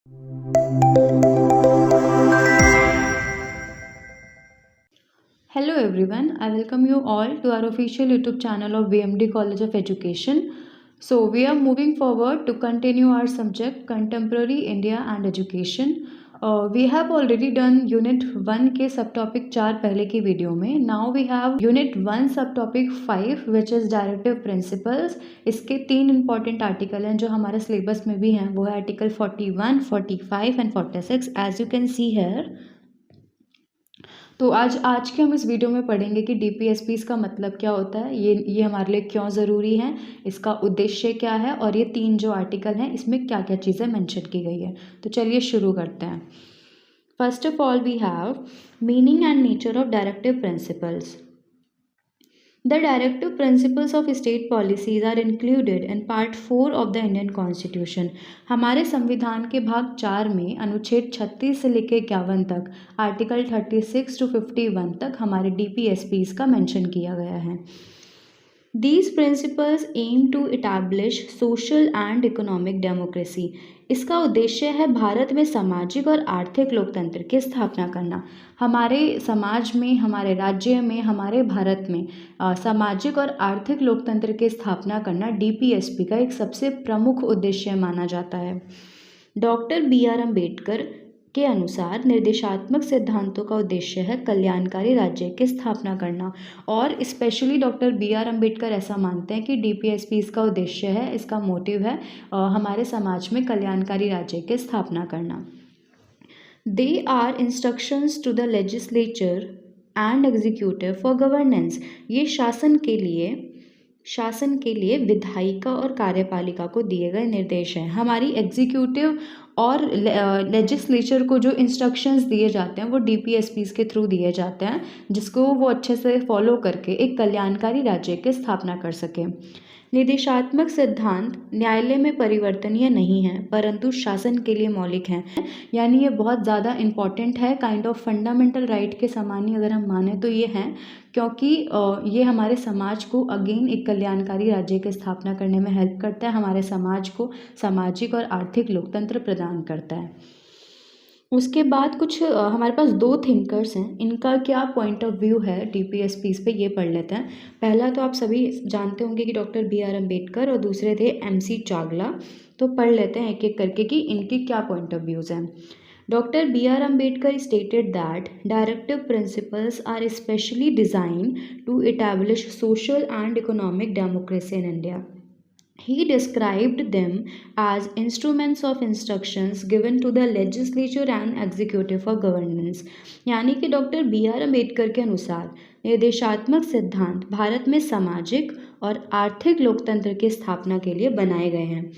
Hello everyone, I welcome you all to our official YouTube channel of BMD College of Education. So we are moving forward to continue our subject Contemporary India and Education. We have already done Unit 1 के subtopic 4 पहले की video में. Now we have Unit 1 subtopic 5 which is Directive Principles. इसके 3 important article हैं जो हमारे syllabus में भी हैं, वो है Article 41, 45 and 46 as you can see here. तो आज के हम इस वीडियो में पढ़ेंगे कि डीपीएसपीज़ का मतलब क्या होता है, ये हमारे लिए क्यों ज़रूरी है, इसका उद्देश्य क्या है और ये 3 जो आर्टिकल हैं इसमें क्या क्या चीज़ें मेंशन की गई है. तो चलिए शुरू करते हैं. First of all we have meaning and nature of directive principles. The directive principles of state policies are included in Part 4 of the Indian Constitution. हमारे संविधान के भाग 4 में अनुच्छेद 36 से लेकर 51 तक, आर्टिकल 36 to 51 तक हमारे DPSPs का मेंशन किया गया है. These principles aim to establish social and economic democracy. इसका उद्देश्य है भारत में सामाजिक और आर्थिक लोकतंत्र की स्थापना करना. हमारे समाज में, हमारे राज्य में, हमारे भारत में सामाजिक और आर्थिक लोकतंत्र की स्थापना करना डीपीएसपी का एक सबसे प्रमुख उद्देश्य माना जाता है. डॉक्टर BR अम्बेडकर के अनुसार निर्देशात्मक सिद्धांतों का उद्देश्य है कल्याणकारी राज्य की स्थापना करना, और स्पेशली डॉक्टर BR अम्बेडकर ऐसा मानते हैं कि डीपीएसपी इसका उद्देश्य है, इसका मोटिव है हमारे समाज में कल्याणकारी राज्य की स्थापना करना. They are instructions to the legislature and executive for governance. ये शासन के लिए विधायिका और कार्यपालिका को दिए गए निर्देश हैं. हमारी एग्जीक्यूटिव और लेजिस्लेचर को जो इंस्ट्रक्शंस दिए जाते हैं वो डीपीएसपीज़ के थ्रू दिए जाते हैं, जिसको वो अच्छे से फॉलो करके एक कल्याणकारी राज्य की स्थापना कर सकें. निर्देशात्मक सिद्धांत न्यायालय में परिवर्तनीय नहीं है परंतु शासन के लिए मौलिक हैं. यानी ये बहुत ज़्यादा इम्पॉर्टेंट है, काइंड ऑफ फंडामेंटल राइट के समान ही अगर हम माने तो ये हैं, क्योंकि ये हमारे समाज को अगेन एक कल्याणकारी राज्य की स्थापना करने में हेल्प करता है, हमारे समाज को सामाजिक और आर्थिक लोकतंत्र प्रदान करता है. उसके बाद कुछ हमारे पास 2 थिंकर्स हैं, इनका क्या पॉइंट ऑफ व्यू है डीपीएसपीज़ पे ये पढ़ लेते हैं. पहला तो आप सभी जानते होंगे कि डॉक्टर BR अम्बेडकर और दूसरे थे MC चावला. तो पढ़ लेते हैं एक एक करके कि इनके क्या पॉइंट ऑफ व्यूज़ हैं. Dr. BR Ambedkar stated that directive principles are specially designed to establish social and economic democracy in India. He described them as instruments of instructions given to the legislature and executive for governance. यानी कि doctor BR Ambedkar के अनुसार निर्देशात्मक सिद्धांत भारत में सामाजिक और आर्थिक लोकतंत्र की स्थापना के लिए बनाए गए हैं.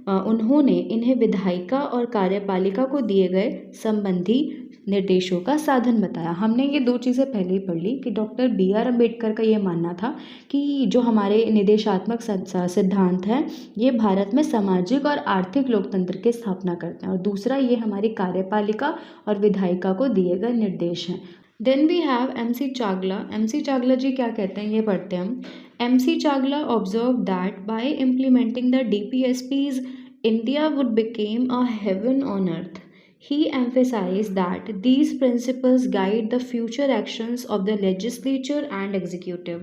उन्होंने इन्हें विधायिका और कार्यपालिका को दिए गए संबंधी निर्देशों का साधन बताया. हमने ये 2 चीज़ें पहले ही पढ़ ली कि डॉक्टर BR अम्बेडकर का ये मानना था कि जो हमारे निर्देशात्मक सिद्धांत हैं ये भारत में सामाजिक और आर्थिक लोकतंत्र की स्थापना करते हैं, और दूसरा ये हमारी कार्यपालिका और विधायिका को दिए गए निर्देश हैं. Then we have MC Chawla. MC Chawla ji क्या कहते हैं ये पढ़ते हैं हम. MC Chawla observe that by implementing the DPSPs India would become a heaven on earth. He emphasized that these principles guide the future actions of the legislature and executive.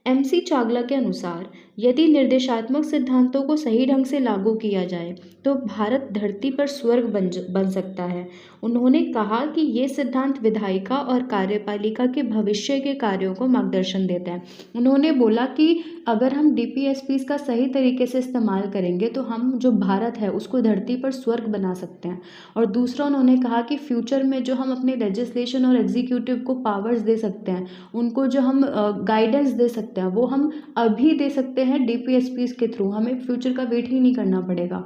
MC Chawla के अनुसार यदि निर्देशात्मक सिद्धांतों को सही ढंग से लागू किया जाए तो भारत धरती पर स्वर्ग बन सकता है. उन्होंने कहा कि ये सिद्धांत विधायिका और कार्यपालिका के भविष्य के कार्यों को मार्गदर्शन देता है. उन्होंने बोला कि अगर हम DPSPs का सही तरीके से इस्तेमाल करेंगे तो हम जो भारत है उसको धरती पर स्वर्ग बना सकते हैं. और दूसरा उन्होंने कहा कि फ्यूचर में जो हम अपने लेजिस्लेशन और एग्जीक्यूटिव को पावर्स दे सकते हैं, उनको जो हम गाइडेंस दे सकते हैं वो हम अभी दे सकते हैं DPSPs के थ्रू. हमें फ्यूचर का वेट ही नहीं करना पड़ेगा.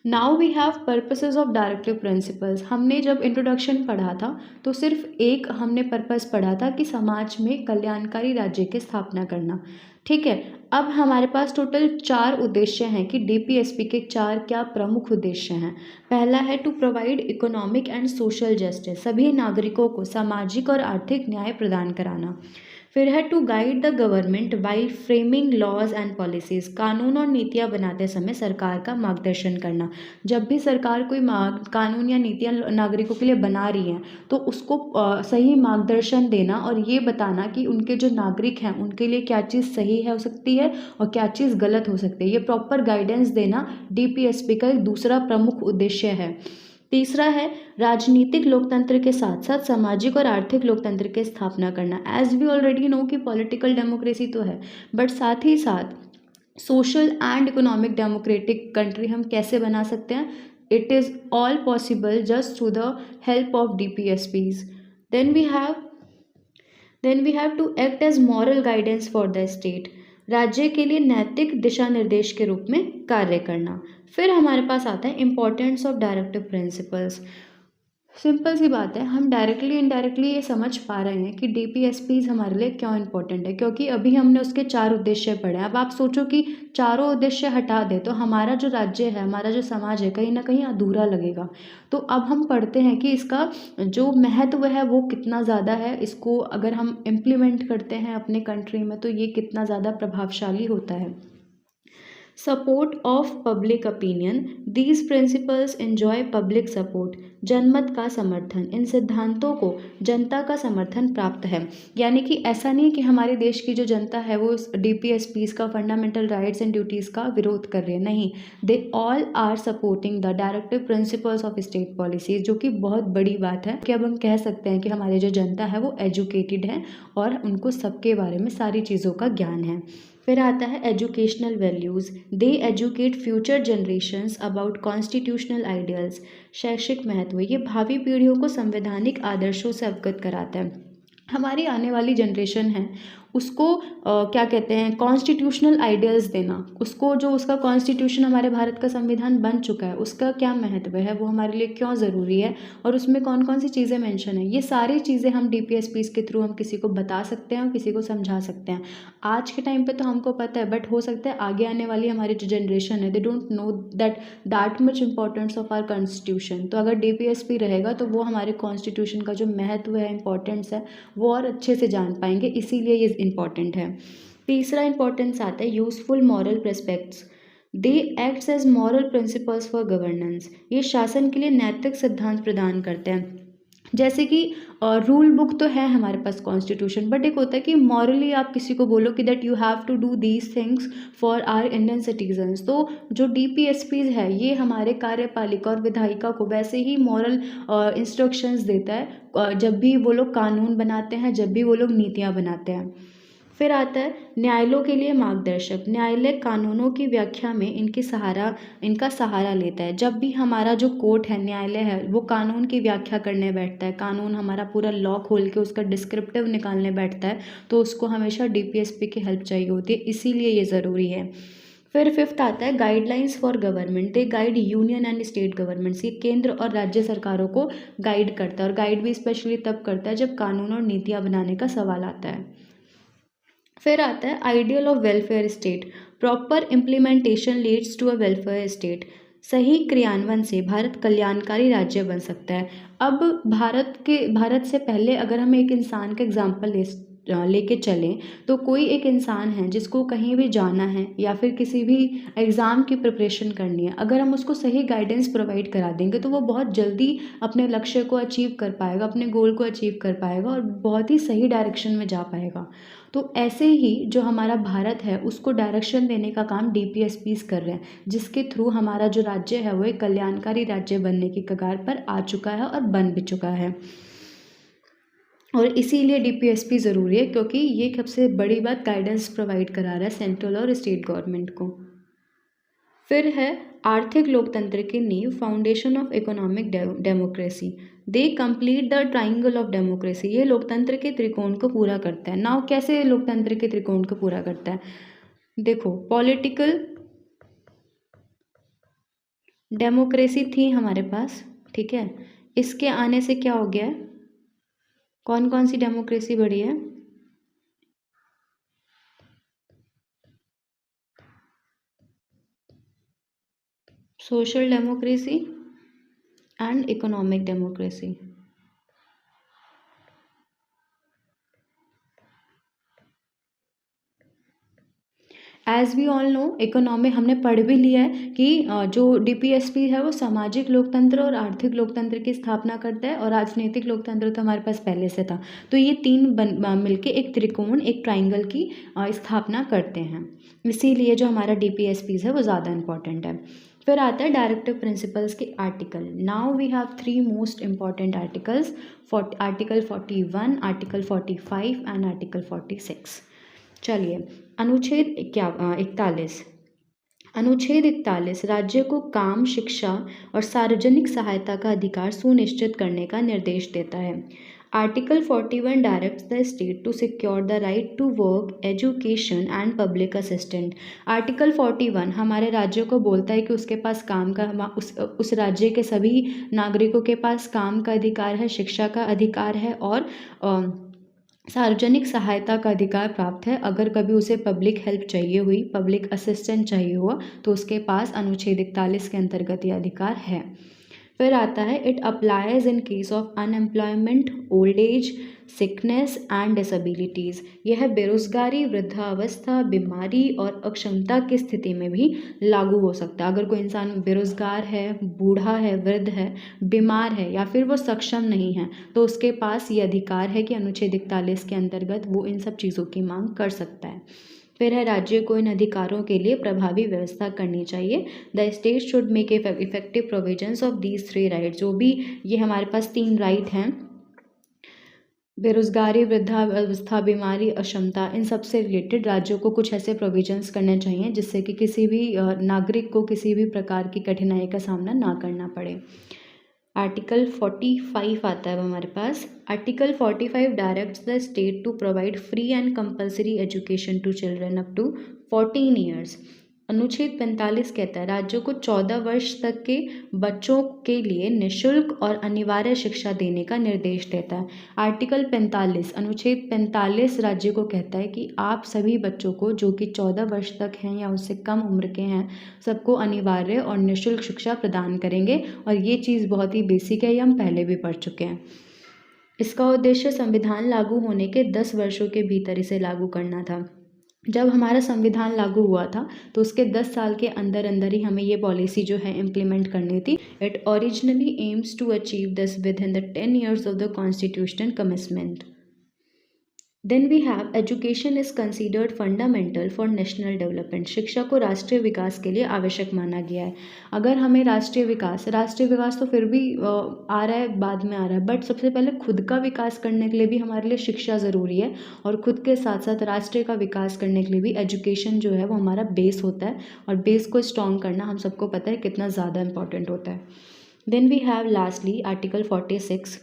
Now we have purposes of directive principles. हमने जब इंट्रोडक्शन पढ़ा था तो सिर्फ एक हमने पर्पस पढ़ा था कि समाज में कल्याणकारी राज्य की स्थापना करना. ठीक है, अब हमारे पास टोटल 4 उद्देश्य हैं कि डीपीएसपी के 4 क्या प्रमुख उद्देश्य हैं। पहला है to provide economic and social justice, सभी नागरिकों को सामाजिक और आर्थिक न्याय प्रदान कराना। फिर है to guide the government while framing laws and policies, कानून और नीतियाँ बनाते समय सरकार का मार्गदर्शन करना। जब भी सरकार कोई कानून या नीतियाँ नागरिकों के लिए बना रही हैं तो उसको सही मार्गदर्शन देना और ये बताना कि उनके जो नागरिक हैं उनके लिए क्या चीज़ सही है हो सकती है और क्या चीज़ गलत हो सकती है। ये प्रॉपर गाइडेंस देना डीपीएसपी का एक दूसरा प्रमुख उद्देश्य है। तीसरा है राजनीतिक लोकतंत्र के साथ साथ सामाजिक और आर्थिक लोकतंत्र की स्थापना करना। एज वी ऑलरेडी नो कि पॉलिटिकल डेमोक्रेसी तो है, बट साथ ही साथ social and economic democratic country हम कैसे बना सकते हैं। It is all possible just through the help of DPSPs. Then we have to act as moral guidance for the state, राज्य के लिए नैतिक दिशा निर्देश के रूप में कार्य करना। फिर हमारे पास आता है importance of directive principles. Simple सी बात है, हम डायरेक्टली इनडायरेक्टली ये समझ पा रहे हैं कि डीपीएसपीज हमारे लिए क्यों इंपॉर्टेंट है, क्योंकि अभी हमने उसके 4 उद्देश्य पढ़े हैं। अब आप सोचो कि चारों उद्देश्य हटा दे तो हमारा जो राज्य है, हमारा जो समाज है, कहीं ना कहीं अधूरा लगेगा। तो अब हम पढ़ते हैं कि इसका जो महत्व है वो कितना ज़्यादा है, इसको अगर हम इम्प्लीमेंट करते हैं अपने कंट्री में तो ये कितना ज़्यादा प्रभावशाली होता है। Support of public opinion, these principles enjoy public support, जनमत का समर्थन, इन सिद्धांतों को जनता का समर्थन प्राप्त है। यानी कि ऐसा नहीं कि हमारे देश की जो जनता है वो इस डीपीएसपीज का फंडामेंटल राइट्स एंड ड्यूटीज़ का विरोध कर रही है, नहीं, they all are supporting the directive principles of state policies, जो कि बहुत बड़ी बात है कि अब हम कह सकते हैं कि हमारी जो जनता है वो एजुकेटेड है और उनको सबके बारे में सारी चीज़ों का ज्ञान है। फिर आता है educational values, they educate future generations about constitutional ideals, शैक्षिक महत्व, ये भावी पीढ़ियों को संवैधानिक आदर्शों से अवगत कराता है। हमारी आने वाली जनरेशन है उसको क्या कहते हैं कॉन्स्टिट्यूशनल आइडियल्स देना, उसको जो उसका कॉन्स्टिट्यूशन हमारे भारत का संविधान बन चुका है उसका क्या महत्व है, वो हमारे लिए क्यों ज़रूरी है और उसमें कौन कौन सी चीज़ें मेंशन है, ये सारी चीज़ें हम डीपीएसपीज के थ्रू हम किसी को बता सकते हैं और किसी को समझा सकते हैं। आज के टाइम पे तो हमको पता है, बट हो सकता है आगे आने वाली हमारी जो जनरेशन है they don't know that much importance of our constitution. तो अगर डीपीएसपी रहेगा तो वो हमारे कॉन्स्टिट्यूशन का जो महत्व है, इंपॉर्टेंस है, वो और अच्छे से जान पाएंगे, इसीलिए ये इम्पॉर्टेंट है। तीसरा इंपॉर्टेंस आता है useful moral prospects, they acts as moral principles for governance, ये शासन के लिए नैतिक सिद्धांत प्रदान करते हैं। जैसे कि रूल बुक तो है हमारे पास कॉन्स्टिट्यूशन, बट एक होता है कि मॉरली आप किसी को बोलो कि that you have to do these things for our Indian citizens. तो जो डीपीएसपीज है ये हमारे कार्यपालिका और विधायिका को वैसे ही मॉरल इंस्ट्रक्शंस देता है जब भी वो लोग कानून बनाते हैं, जब भी वो लोग नीतियाँ बनाते हैं। फिर आता है न्यायालयों के लिए मार्गदर्शक, न्यायालय कानूनों की व्याख्या में इनका सहारा लेता है। जब भी हमारा जो कोर्ट है, न्यायालय है, वो कानून की व्याख्या करने बैठता है, कानून हमारा पूरा लॉ खोल के उसका डिस्क्रिप्टिव निकालने बैठता है, तो उसको हमेशा डीपीएसपी की हेल्प चाहिए होती है, इसीलिए ये ज़रूरी है। फिर फिफ्थ आता है guidelines for government, they guide union and state governments, ये केंद्र और राज्य सरकारों को गाइड करता है और गाइड भी स्पेशली तब करता है जब कानून और नीतियाँ बनाने का सवाल आता है। फिर आता है ideal of welfare state, proper implementation leads to a welfare state, सही क्रियान्वयन से भारत कल्याणकारी राज्य बन सकता है। अब भारत से पहले अगर हम एक इंसान का एग्जाम्पल लेके चलें तो कोई एक इंसान है जिसको कहीं भी जाना है या फिर किसी भी एग्ज़ाम की प्रिपरेशन करनी है, अगर हम उसको सही गाइडेंस प्रोवाइड करा देंगे तो वो बहुत जल्दी अपने लक्ष्य को अचीव कर पाएगा, अपने गोल को अचीव कर पाएगा और बहुत ही सही डायरेक्शन में जा पाएगा। तो ऐसे ही जो हमारा भारत है उसको डायरेक्शन देने का काम डीपीएसपीज कर रहे हैं, जिसके थ्रू हमारा जो राज्य है वो एक कल्याणकारी राज्य बनने की कगार पर आ चुका है और बन भी चुका है। और इसीलिए डीपीएसपी ज़रूरी है क्योंकि ये सबसे बड़ी बात गाइडेंस प्रोवाइड करा रहा है सेंट्रल और स्टेट गवर्नमेंट को। फिर है आर्थिक लोकतंत्र की नींव, foundation of economic democracy, they complete the triangle of democracy, ये लोकतंत्र के त्रिकोण को पूरा करता है। नाउ कैसे लोकतंत्र के त्रिकोण को पूरा करता है, देखो पॉलिटिकल डेमोक्रेसी थी हमारे पास, ठीक है, इसके आने से क्या हो गया है, कौन कौन सी डेमोक्रेसी बढ़ी है, social democracy and economic democracy. As we all know economy हमने पढ़ भी लिया है कि जो डीपीएसपी है वो सामाजिक लोकतंत्र और आर्थिक लोकतंत्र की स्थापना करता है, और राजनीतिक लोकतंत्र तो हमारे पास पहले से था। तो ये तीन मिलके एक त्रिकोण, एक ट्राइंगल की स्थापना करते हैं। इसीलिए जो हमारा डीपीएसपीज है वो ज़्यादा इंपॉर्टेंट है। फिर आता है डायरेक्टिव प्रिंसिपल्स के article. Now we have three most important articles, article 41, article 45 and article 46। चलिए, अनुच्छेद 41। अनुच्छेद 41 राज्य को काम, शिक्षा और सार्वजनिक सहायता का अधिकार सुनिश्चित करने का निर्देश देता है। Article 41 directs the state to secure the right to work, education and public assistant. Article 41 हमारे राज्य को बोलता है कि उसके पास काम का, उस राज्य के सभी नागरिकों के पास काम का अधिकार है, शिक्षा का अधिकार है और सार्वजनिक सहायता का अधिकार प्राप्त है। अगर कभी उसे पब्लिक हेल्प चाहिए हुई, पब्लिक असिस्टेंस चाहिए हुआ, तो उसके पास अनुच्छेद 41 के अंतर्गत यह अधिकार है। फिर आता है it applies in case of unemployment, old age, sickness and disabilities. यह बेरोजगारी, वृद्धावस्था, बीमारी और अक्षमता की स्थिति में भी लागू हो सकता है। अगर कोई इंसान बेरोजगार है, बूढ़ा है, वृद्ध है, बीमार है या फिर वो सक्षम नहीं है, तो उसके पास ये अधिकार है कि अनुच्छेद 41 के अंतर्गत वो इन सब चीज़ों की मांग कर सकता है। फिर है राज्य को इन अधिकारों के लिए प्रभावी व्यवस्था करनी चाहिए। The state should make effective provisions of these three rights. जो भी ये हमारे पास तीन राइट हैं, बेरोजगारी, वृद्धावस्था, बीमारी, अक्षमता, इन सब से रिलेटेड राज्यों को कुछ ऐसे प्रोविजंस करने चाहिए जिससे कि किसी भी नागरिक को किसी भी प्रकार की कठिनाई का सामना ना करना पड़े। आर्टिकल 45 आता है हमारे पास। Article 45 directs the state to provide free and compulsory education to children up to 14 years. अनुच्छेद 45 कहता है राज्यों को 14 वर्ष तक के बच्चों के लिए निःशुल्क और अनिवार्य शिक्षा देने का निर्देश देता है। आर्टिकल 45, अनुच्छेद 45 राज्य को कहता है कि आप सभी बच्चों को जो कि 14 वर्ष तक हैं या उससे कम उम्र के हैं, सबको अनिवार्य और निःशुल्क शिक्षा प्रदान करेंगे। और ये चीज़ बहुत ही बेसिक है, ये हम पहले भी पढ़ चुके हैं। इसका उद्देश्य संविधान लागू होने के 10 वर्षों के भीतर इसे लागू करना था। जब हमारा संविधान लागू हुआ था तो उसके 10 साल के अंदर अंदर ही हमें ये पॉलिसी जो है इम्प्लीमेंट करनी थी। It originally aims to achieve this with in the 10 years of the constitutional commitment. Then we have education is considered fundamental for national development. शिक्षा को राष्ट्रीय विकास के लिए आवश्यक माना गया है। अगर हमें राष्ट्रीय विकास तो फिर भी आ रहा है, बाद में आ रहा है, बट सबसे पहले खुद का विकास करने के लिए भी हमारे लिए शिक्षा ज़रूरी है, और खुद के साथ साथ राष्ट्र का विकास करने के लिए भी एजुकेशन जो है वो हमारा बेस होता है, और बेस को स्ट्रॉन्ग करना हम सबको पता है कितना ज़्यादा इंपॉर्टेंट होता है। Then we have lastly article 46।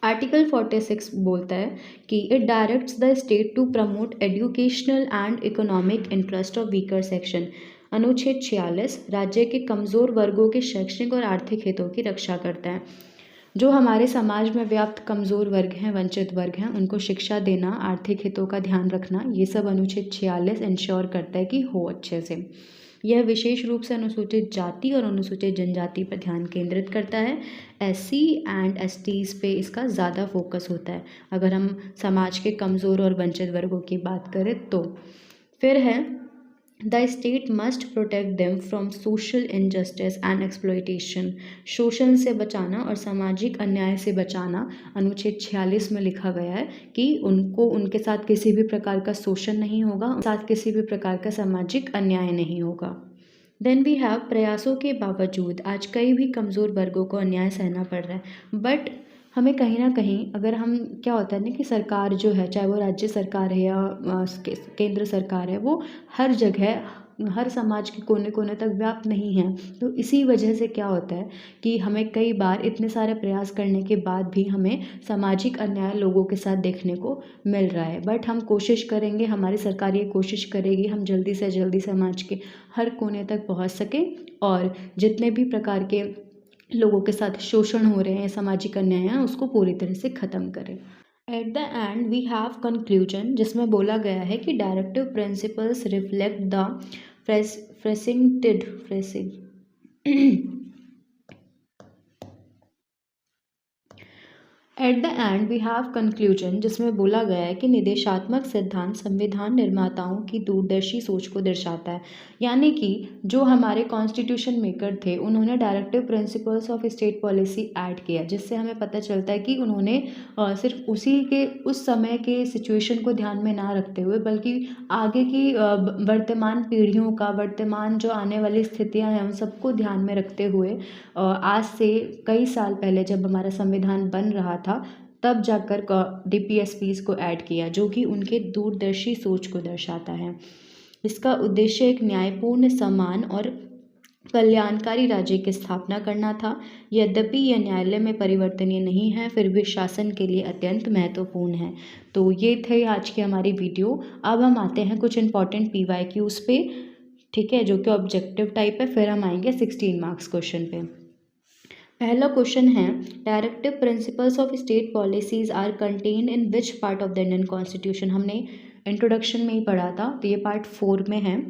Article 46 बोलता है कि it directs the state to promote educational and economic interest of weaker section. अनुच्छेद 46 राज्य के कमज़ोर वर्गों के शैक्षणिक और आर्थिक हितों की रक्षा करता है। जो हमारे समाज में व्याप्त कमज़ोर वर्ग हैं, वंचित वर्ग हैं, उनको शिक्षा देना, आर्थिक हितों का ध्यान रखना, ये सब अनुच्छेद 46 इंश्योर करता है कि हो अच्छे से। यह विशेष रूप से अनुसूचित जाति और अनुसूचित जनजाति पर ध्यान केंद्रित करता है। एससी एंड एसटीज़ पे इसका ज़्यादा फोकस होता है अगर हम समाज के कमज़ोर और वंचित वर्गों की बात करें तो। फिर है the state must protect them from social injustice and exploitation. शोषण से बचाना और सामाजिक अन्याय से बचाना अनुच्छेद 46 में लिखा गया है कि उनको, उनके साथ किसी भी प्रकार का शोषण नहीं होगा, उनके साथ किसी भी प्रकार का सामाजिक अन्याय नहीं होगा। देन वी हैव प्रयासों के बावजूद आज कई भी कमज़ोर वर्गों को अन्याय सहना पड़ रहा है, बट हमें कहीं ना कहीं, अगर हम, क्या होता है ना कि सरकार जो है, चाहे वो राज्य सरकार है या केंद्र सरकार है, वो हर जगह हर समाज के कोने कोने तक व्याप्त नहीं है। तो इसी वजह से क्या होता है कि हमें कई बार इतने सारे प्रयास करने के बाद भी हमें सामाजिक अन्याय लोगों के साथ देखने को मिल रहा है। बट हम कोशिश करेंगे, हमारी सरकार ये कोशिश करेगी, हम जल्दी से जल्दी समाज के हर कोने तक पहुंच सकें और जितने भी प्रकार के लोगों के साथ शोषण हो रहे हैं, सामाजिक अन्याय है, उसको पूरी तरह से ख़त्म करें। At the end we have conclusion, जिसमें बोला गया है कि directive principles reflect the pressing at the end we have conclusion, जिसमें बोला गया है कि निदेशात्मक सिद्धांत संविधान निर्माताओं की दूरदर्शी सोच को दर्शाता है। यानी कि जो हमारे कॉन्स्टिट्यूशन मेकर थे उन्होंने directive principles of state policy add किया, जिससे हमें पता चलता है कि उन्होंने सिर्फ उसी के उस समय के सिचुएशन को ध्यान में ना रखते हुए बल्कि आगे की वर्तमान पीढ़ियों का, वर्तमान जो आने वाली स्थितियां हैं उन सबको ध्यान में रखते हुए आज से कई साल पहले जब हमारा संविधान बन रहा था तब जाकर DPSPs को ऐड किया, जो कि उनके दूरदर्शी सोच को दर्शाता है। इसका उद्देश्य एक न्यायपूर्ण, समान और कल्याणकारी राज्य की स्थापना करना था। यद्यपि यह न्यायालय में परिवर्तनीय नहीं है, फिर भी शासन के लिए अत्यंत महत्वपूर्ण है। तो ये थे आज की हमारी वीडियो। अब हम आते हैं कुछ इंपॉर्टेंट PYQs पे, ठीक है, जो कि ऑब्जेक्टिव टाइप है। फिर हम आएंगे 16 मार्क्स क्वेश्चन पे। पहला क्वेश्चन है, directive principles of state policies are contained in which part of the Indian constitution. हमने इंट्रोडक्शन में ही पढ़ा था, तो ये पार्ट 4 में है।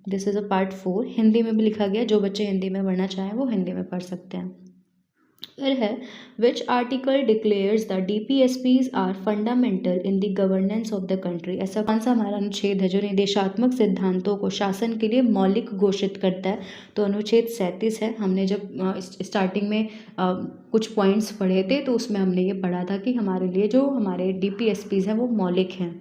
This is a part 4। Hindi में भी लिखा गया, जो बच्चे हिंदी में पढ़ना चाहें वो हिंदी में पढ़ सकते हैं। फिर है, which article declares the DPSPs are fundamental in the governance of the country. ऐसा कौन सा हमारा अनुच्छेद है जो निदेशात्मक सिद्धांतों को शासन के लिए मौलिक घोषित करता है? तो अनुच्छेद 37 है। हमने जब स्टार्टिंग में कुछ पॉइंट्स पढ़े थे तो उसमें हमने ये पढ़ा था कि हमारे लिए जो हमारे DPSPs हैं वो मौलिक हैं।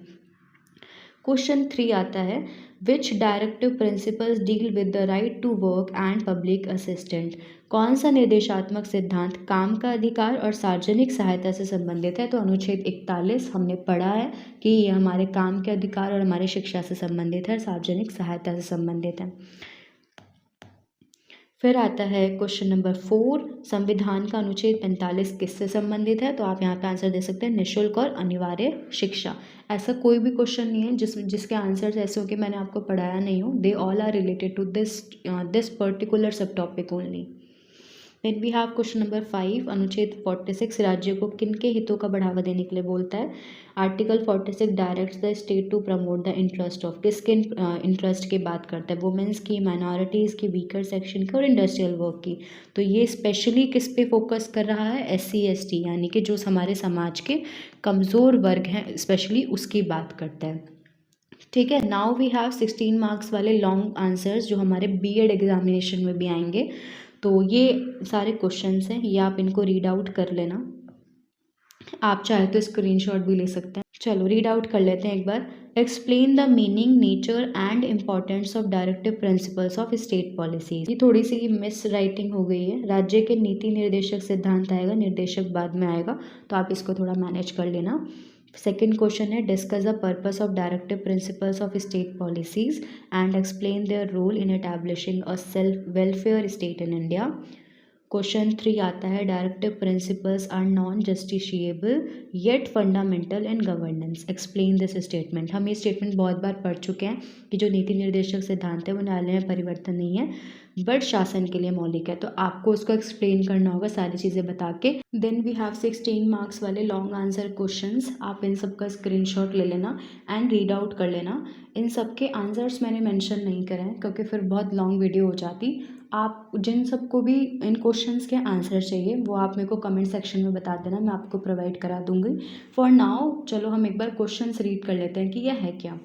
क्वेश्चन 3 आता है, which directive principles deal with the right to work and public assistant. कौन सा निर्देशात्मक सिद्धांत काम का अधिकार और सार्वजनिक सहायता से संबंधित है? तो अनुच्छेद 41 हमने पढ़ा है कि ये हमारे काम के अधिकार और हमारे शिक्षा से संबंधित है, सार्वजनिक सहायता से संबंधित है। फिर आता है क्वेश्चन नंबर 4, संविधान का अनुच्छेद 45 किससे संबंधित है? तो आप यहाँ पे आंसर दे सकते हैं निःशुल्क और अनिवार्य शिक्षा। ऐसा कोई भी क्वेश्चन नहीं है जिसके आंसर्स ऐसे हो कि मैंने आपको पढ़ाया नहीं हो। They all are related to this particular sub topic only. Then we have question number 5, अनुच्छेद 46 राज्य को किनके हितों का बढ़ावा देने के लिए बोलता है? Article 46 directs the state to promote the interest of, किसके इंटरेस्ट की बात करता है? वुमेन्स की, माइनॉरिटीज़ की, वीकर सेक्शन की और इंडस्ट्रियल वर्क की। तो ये स्पेशली किस पे फोकस कर रहा है? SC ST, यानी कि जो हमारे समाज के कमज़ोर वर्ग हैं स्पेशली उसकी बात करता है। ठीक है, नाउ वी हैव 16 मार्क्स वाले लॉन्ग आंसर्स जो हमारे BEd एग्जामिनेशन में भी आएंगे। तो ये सारे क्वेश्चंस हैं, ये आप इनको रीड आउट कर लेना। आप चाहे तो स्क्रीनशॉट भी ले सकते हैं। चलो रीड आउट कर लेते हैं एक बार। Explain the meaning, nature and importance of directive principles of state policies. ये थोड़ी सी मिस राइटिंग हो गई है। राज्य के नीति निर्देशक सिद्धांत आएगा, निर्देशक बाद में आएगा, तो आप इसको थोड़ा मैनेज कर लेना। सेकेंड क्वेश्चन है, discuss the purpose of directive principles of state policies and explain their role in establishing a self welfare state in India. Question 3 आता है, directive principles are non justiciable yet fundamental in governance, explain this statement. हम ये statement बहुत बार पढ़ चुके हैं कि जो नीति निर्देशक सिद्धांत है वो न्यायालय में परिवर्तन नहीं है बट शासन के लिए मौलिक है। तो आपको उसको एक्सप्लेन करना होगा सारी चीज़ें बता के। देन वी हैव 16 मार्क्स वाले लॉन्ग आंसर क्वेश्चंस। आप इन सब का स्क्रीनशॉट ले लेना एंड रीड आउट कर लेना। इन सब के आंसर्स मैंने मेंशन नहीं करे हैं क्योंकि फिर बहुत लॉन्ग वीडियो हो जाती। आप जिन सबको भी इन क्वेश्चंस के आंसर चाहिए वो आप मेरे को कमेंट सेक्शन में बता देना, मैं आपको प्रोवाइड करा दूंगी। फॉर नाउ चलो हम एक बार क्वेश्चंस रीड कर लेते हैं कि यह है क्या।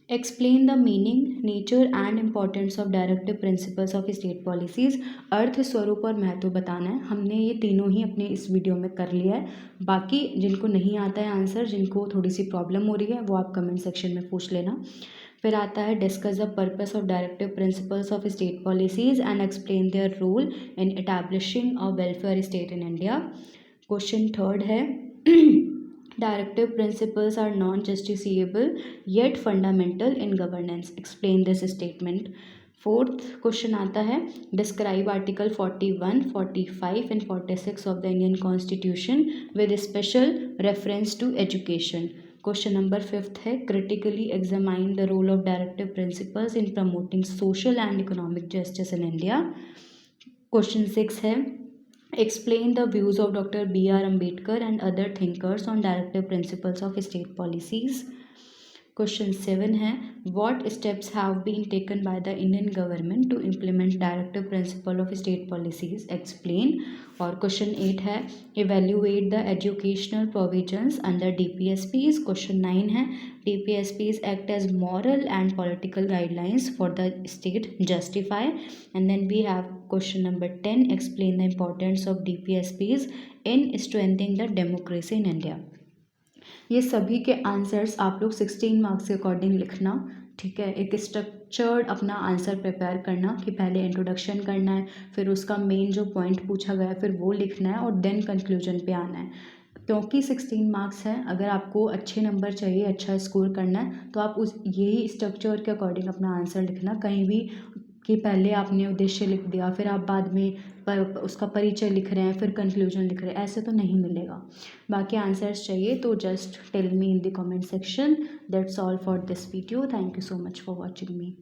Explain the meaning, nature and importance of directive principles of state policies. अर्थ, स्वरूप और महत्व बताना है। हमने ये तीनों ही अपने इस वीडियो में कर लिया है। बाकी जिनको नहीं आता है आंसर, जिनको थोड़ी सी प्रॉब्लम हो रही है, वो आप कमेंट सेक्शन में पूछ लेना। फिर आता है, discuss the purpose of directive principles of state policies and explain their role in establishing a welfare state in India. Question 3 है, directive principles are non justiciable yet fundamental in governance, explain this statement. 4th question आता है, describe article 41, 45 and 46 of the Indian constitution with special reference to education. Question number 5th है, critically examine the role of directive principles in promoting social and economic justice in India. Question 6 है, explain the views of Dr. B.R. Ambedkar and other thinkers on directive principles of state policies. Question 7 है what steps have been taken by the Indian government to implement directive principle of state policies explain. और question 8 है evaluate the educational provisions under DPSPs। Question 9 है DPSPs act as moral and political guidelines for the state justify. And then we have question number 10 explain the importance of DPSPs in strengthening the democracy in India. ये सभी के answers आप लोग 16 marks के according लिखना, ठीक है। एक स्ट्रक्चर्ड अपना आंसर प्रिपेयर करना कि पहले इंट्रोडक्शन करना है, फिर उसका मेन जो पॉइंट पूछा गया है फिर वो लिखना है और देन कंक्लूजन पे आना है। क्योंकि 16 मार्क्स है, अगर आपको अच्छे नंबर चाहिए, अच्छा स्कोर करना है तो आप उस यही स्ट्रक्चर के अकॉर्डिंग अपना आंसर लिखना। कहीं भी कि पहले आपने उद्देश्य लिख दिया फिर आप बाद में उसका परिचय लिख रहे हैं फिर कंक्लूजन लिख रहे हैं, ऐसे तो नहीं मिलेगा। बाकी आंसर्स चाहिए तो just tell me in the comment section. That's all for this video. Thank you so much for watching me.